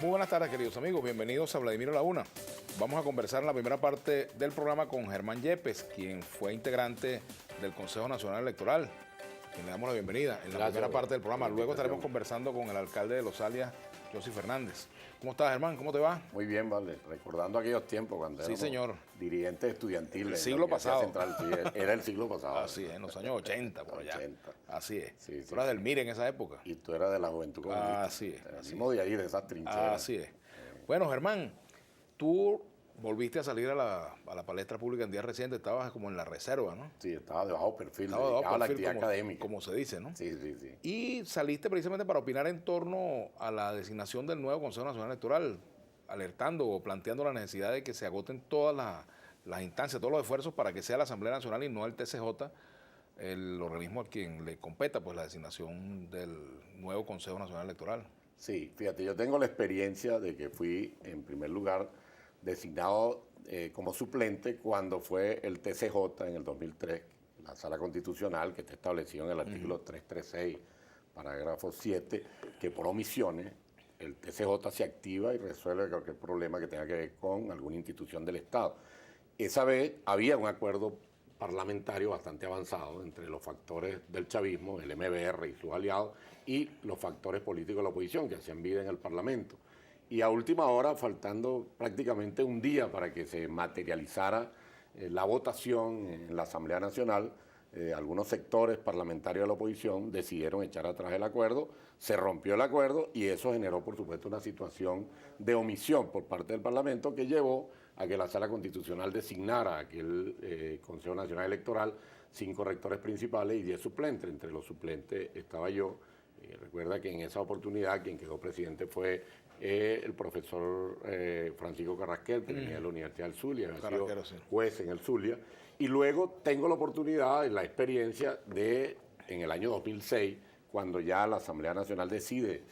Muy buenas tardes, queridos amigos. Bienvenidos a Vladimir a la Una. Vamos a conversar en la primera parte del programa con Germán Yepes, quien fue integrante del Consejo Nacional Electoral, quien le damos la bienvenida en la primera parte del programa. Luego estaremos conversando con el alcalde de Los Alias, Josy Fernández. ¿Cómo estás, Germán? ¿Cómo te va? Muy bien, vale. Recordando aquellos tiempos cuando sí, señor, dirigentes estudiantiles. El siglo pasado. Central, sí, era el siglo pasado. Así es, en los años 80, por allá. 80. Así es. Sí, tú eras del MIR en esa época. Y tú eras de la Juventud Comunista. Así es. Venimos de ahí, de esas trincheras. Así es. Bueno, Germán, tú volviste a salir a la palestra pública en días recientes, estabas como en la reserva, ¿no? Sí, estaba de bajo perfil, Estaba de bajo dedicado a la perfil, actividad académica. como se dice, ¿no? Sí, sí, sí. Y saliste precisamente para opinar en torno a la designación del nuevo Consejo Nacional Electoral, alertando o planteando la necesidad de que se agoten todas las instancias, todos los esfuerzos para que sea la Asamblea Nacional y no el TCJ, el organismo a quien le competa pues la designación del nuevo Consejo Nacional Electoral. Sí, fíjate, yo tengo la experiencia de que fui, en primer lugar, designado como suplente cuando fue el TCJ en el 2003, la Sala Constitucional, que está establecido en el artículo 336, parágrafo 7, que por omisiones el TCJ se activa y resuelve cualquier problema que tenga que ver con alguna institución del Estado. Esa vez había un acuerdo parlamentario bastante avanzado entre los factores del chavismo, el MBR y sus aliados, y los factores políticos de la oposición que hacían vida en el Parlamento. Y a última hora, faltando prácticamente un día para que se materializara la votación en la Asamblea Nacional, algunos sectores parlamentarios de la oposición decidieron echar atrás el acuerdo, se rompió el acuerdo y eso generó, por supuesto, una situación de omisión por parte del Parlamento que llevó a que la Sala Constitucional designara a aquel Consejo Nacional Electoral 5 rectores principales y 10 suplentes. Entre los suplentes estaba yo. Recuerda que en esa oportunidad quien quedó presidente fue el profesor Francisco Carrasquel, que venía de la Universidad del Zulia, había sido juez en el Zulia. Y luego tengo la oportunidad y la experiencia de, en el año 2006, cuando ya la Asamblea Nacional decide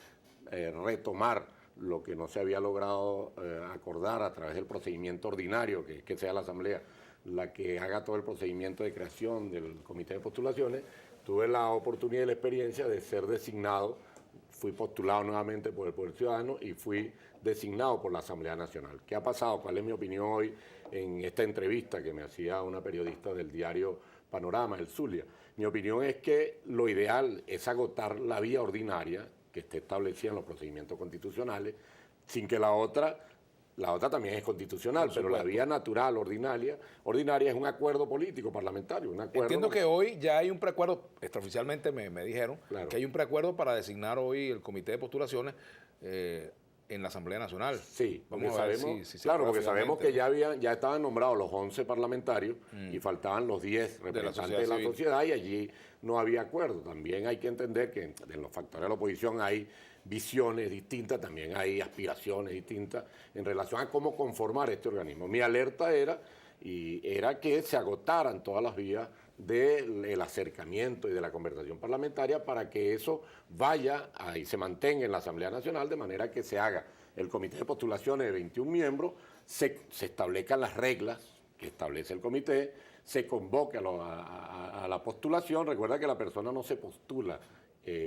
retomar lo que no se había logrado acordar a través del procedimiento ordinario, que es que sea la Asamblea la que haga todo el procedimiento de creación del Comité de Postulaciones, tuve la oportunidad y la experiencia de ser designado, fui postulado nuevamente por el Poder Ciudadano y fui designado por la Asamblea Nacional. ¿Qué ha pasado? ¿Cuál es mi opinión hoy en esta entrevista que me hacía una periodista del diario Panorama, el Zulia? Mi opinión es que lo ideal es agotar la vía ordinaria que esté establecida en los procedimientos constitucionales, sin que la otra también es constitucional, pero la vía natural, ordinaria es un acuerdo político parlamentario. Un acuerdo. Entiendo que hoy ya hay un preacuerdo, extraoficialmente me dijeron, claro, que hay un preacuerdo para designar hoy el Comité de Postulaciones en la Asamblea Nacional. Sí, vamos a ver si claro, porque sabemos que ya estaban nombrados los 11 parlamentarios y faltaban los 10 representantes de la sociedad y allí no había acuerdo. También hay que entender que en los factores de la oposición hay visiones distintas, también hay aspiraciones distintas en relación a cómo conformar este organismo. Mi alerta era que se agotaran todas las vías del acercamiento y de la conversación parlamentaria para que eso vaya y se mantenga en la Asamblea Nacional, de manera que se haga el comité de postulaciones de 21 miembros, se establezcan las reglas que establece el comité, se convoque a la postulación. Recuerda que la persona no se postula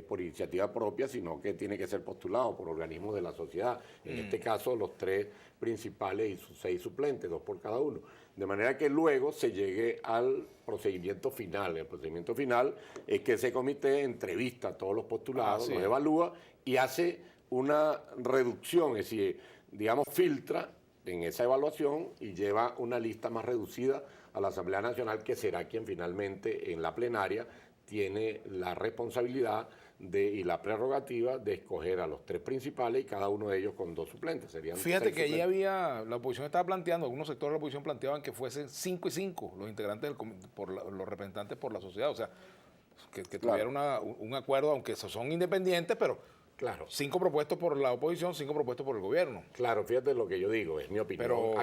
por iniciativa propia, sino que tiene que ser postulado por organismos de la sociedad. En este caso, los 3 principales y sus 6 suplentes, 2 por cada uno. De manera que luego se llegue al procedimiento final. El procedimiento final es que ese comité entrevista a todos los postulados, los evalúa y hace una reducción, es decir, digamos, filtra en esa evaluación y lleva una lista más reducida a la Asamblea Nacional, que será quien finalmente en la plenaria tiene la responsabilidad y la prerrogativa de escoger a los 3 principales y cada uno de ellos con 2 suplentes. Fíjate que allí la oposición estaba planteando, algunos sectores de la oposición planteaban que fuesen 5 y 5 los integrantes los representantes por la sociedad, o sea, que tuviera un acuerdo, aunque son independientes, pero claro, 5 propuestos por la oposición, 5 propuestos por el gobierno. Claro, fíjate lo que yo digo, es mi opinión. Pero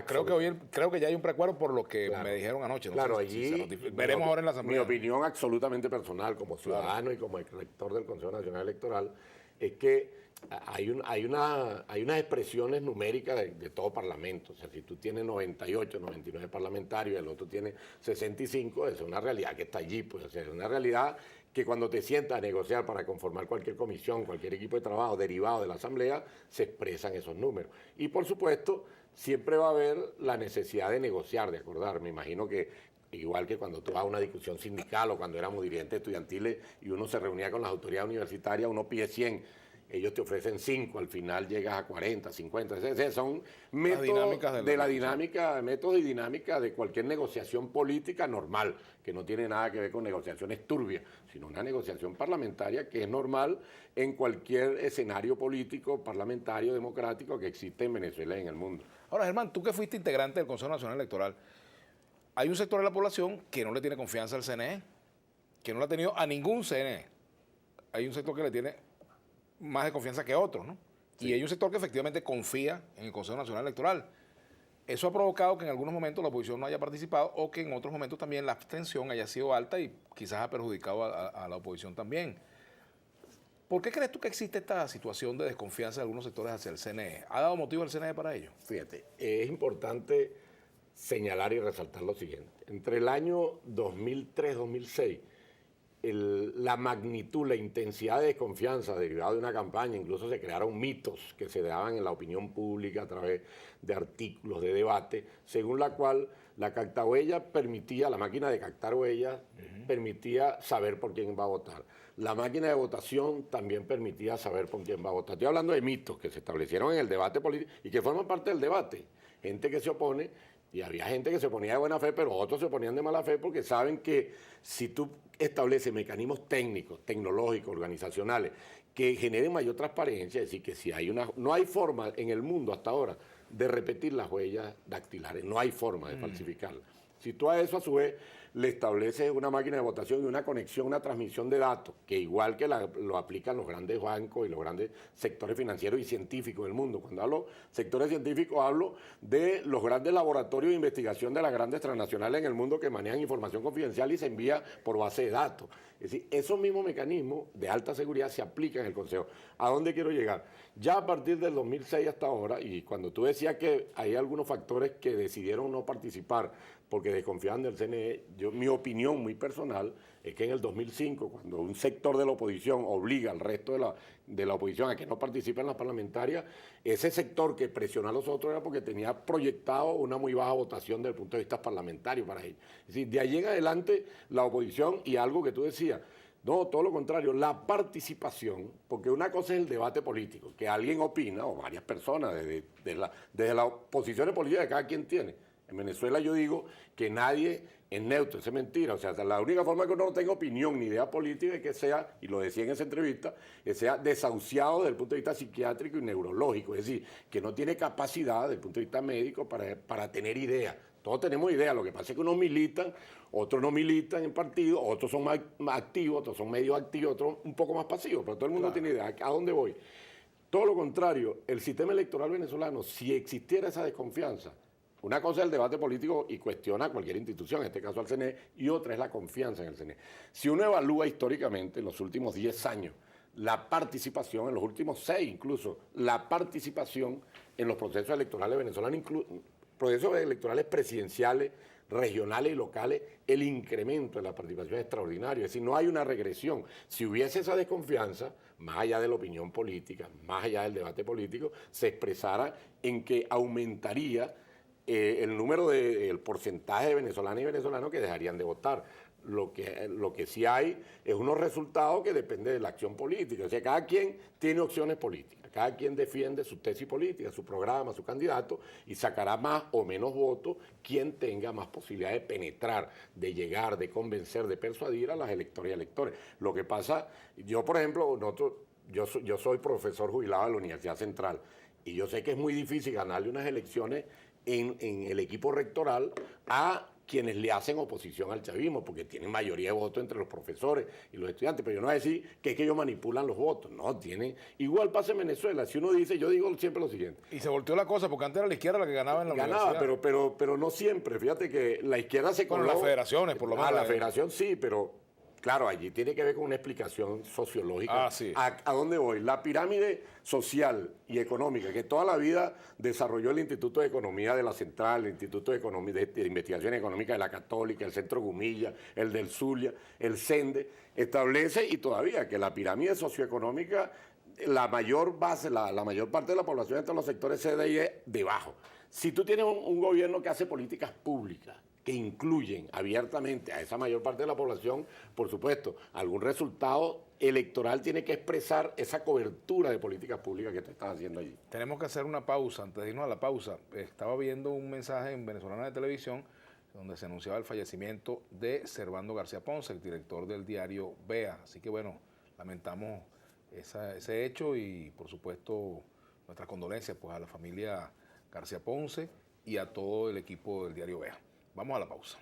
creo que ya hay un preacuerdo por lo que me dijeron anoche. Claro, allí veremos ahora en la Asamblea. Mi opinión absolutamente personal como ciudadano y como rector del Consejo Nacional Electoral es que hay unas expresiones numéricas de todo parlamento. O sea, si tú tienes 98, 99 parlamentarios y el otro tiene 65, es una realidad que está allí. Pues, o sea, es una realidad que cuando te sientas a negociar para conformar cualquier comisión, cualquier equipo de trabajo derivado de la asamblea, se expresan esos números. Y por supuesto, siempre va a haber la necesidad de negociar, de acordar. Me imagino que igual que cuando tú vas a una discusión sindical o cuando éramos dirigentes estudiantiles y uno se reunía con las autoridades universitarias, uno pide 100, ellos te ofrecen 5, al final llegas a 40, 50. Son métodos de la dinámica, métodos y dinámica de cualquier negociación política normal, que no tiene nada que ver con negociaciones turbias, sino una negociación parlamentaria que es normal en cualquier escenario político, parlamentario, democrático que existe en Venezuela y en el mundo. Ahora, Germán, tú que fuiste integrante del Consejo Nacional Electoral, hay un sector de la población que no le tiene confianza al CNE, que no le ha tenido a ningún CNE. Hay un sector que le tiene más de confianza que otros, ¿no? Sí. Y hay un sector que efectivamente confía en el Consejo Nacional Electoral. Eso ha provocado que en algunos momentos la oposición no haya participado o que en otros momentos también la abstención haya sido alta y quizás ha perjudicado a la oposición también. ¿Por qué crees tú que existe esta situación de desconfianza de algunos sectores hacia el CNE? ¿Ha dado motivo el CNE para ello? Fíjate, es importante señalar y resaltar lo siguiente. Entre el año 2003-2006, la magnitud, la intensidad de desconfianza derivada de una campaña, incluso se crearon mitos que se daban en la opinión pública a través de artículos de debate, según la cual la captahuella permitía, la máquina de captar huellas, permitía saber por quién va a votar. La máquina de votación también permitía saber por quién va a votar. Estoy hablando de mitos que se establecieron en el debate político y que forman parte del debate. Gente que se opone, y había gente que se oponía de buena fe, pero otros se oponían de mala fe porque saben que si tú estableces mecanismos técnicos, tecnológicos, organizacionales, que generen mayor transparencia, es decir, que si hay no hay forma en el mundo hasta ahora de repetir las huellas dactilares, no hay forma de falsificarlas. Si tú a eso a su vez le estableces una máquina de votación y una conexión, una transmisión de datos, que igual que lo aplican los grandes bancos y los grandes sectores financieros y científicos del mundo. Cuando hablo sectores científicos, hablo de los grandes laboratorios de investigación de las grandes transnacionales en el mundo que manejan información confidencial y se envía por base de datos. Es decir, esos mismos mecanismos de alta seguridad se aplican en el Consejo. ¿A dónde quiero llegar? Ya a partir del 2006 hasta ahora, y cuando tú decías que hay algunos factores que decidieron no participar porque desconfiaban del CNE, mi opinión muy personal es que en el 2005, cuando un sector de la oposición obliga al resto de la oposición a que no participe en las parlamentarias, ese sector que presionó a los otros era porque tenía proyectado una muy baja votación desde el punto de vista parlamentario para ellos. Es decir, de ahí en adelante la oposición, y algo que tú decías, no, todo lo contrario, la participación, porque una cosa es el debate político, que alguien opina, o varias personas, desde las posiciones políticas que cada quien tiene. En Venezuela yo digo que nadie es neutro, eso es mentira. O sea, la única forma que uno no tenga opinión ni idea política es que sea, y lo decía en esa entrevista, que sea desahuciado desde el punto de vista psiquiátrico y neurológico. Es decir, que no tiene capacidad desde el punto de vista médico para tener ideas. Todos tenemos ideas, lo que pasa es que unos militan, otros no militan en partido, otros son más activos, otros son medio activos, otros un poco más pasivos, pero todo el mundo tiene ideas. ¿A dónde voy? Todo lo contrario, el sistema electoral venezolano, si existiera esa desconfianza, una cosa es el debate político y cuestiona cualquier institución, en este caso al CNE, y otra es la confianza en el CNE. Si uno evalúa históricamente en los últimos 10 años la participación, en los últimos 6 incluso, la participación en los procesos electorales venezolanos, procesos electorales presidenciales, regionales y locales, el incremento de la participación es extraordinario. Es decir, no hay una regresión. Si hubiese esa desconfianza, más allá de la opinión política, más allá del debate político, se expresara en que aumentaría el número el porcentaje de venezolanas y venezolanos que dejarían de votar. Lo que sí hay es unos resultados que dependen de la acción política. O sea, cada quien tiene opciones políticas, cada quien defiende su tesis política, su programa, su candidato, y sacará más o menos votos quien tenga más posibilidad de penetrar, de llegar, de convencer, de persuadir a las electoras y electores. Lo que pasa, yo por ejemplo, yo soy profesor jubilado de la Universidad Central, y yo sé que es muy difícil ganarle unas elecciones en el equipo rectoral a quienes le hacen oposición al chavismo, porque tienen mayoría de votos entre los profesores y los estudiantes, pero yo no voy a decir que es que ellos manipulan los votos, no, tienen, igual pasa en Venezuela, si uno dice, yo digo siempre lo siguiente. Y se volteó la cosa, porque antes era la izquierda la que ganaba en la universidad. Pero no siempre, fíjate que la izquierda se coló. Con las federaciones, por lo menos. La federación sí, pero Claro, allí tiene que ver con una explicación sociológica. Sí. ¿A dónde voy? La pirámide social y económica que toda la vida desarrolló el Instituto de Economía de la Central, el Instituto de Investigación Económica de la Católica, el Centro Gumilla, el del Zulia, el CENDE, establece y todavía que la pirámide socioeconómica, la mayor base, la mayor parte de la población entre los sectores CDI es debajo. Si tú tienes un gobierno que hace políticas públicas, que incluyen abiertamente a esa mayor parte de la población, por supuesto, algún resultado electoral tiene que expresar esa cobertura de políticas públicas que te estás haciendo allí. Tenemos que hacer una pausa. Antes de irnos a la pausa, estaba viendo un mensaje en Venezolana de Televisión donde se anunciaba el fallecimiento de Servando García Ponce, el director del diario Vea. Así que bueno, lamentamos ese hecho y por supuesto nuestras condolencias pues, a la familia García Ponce y a todo el equipo del diario Vea. Vamos a la pausa.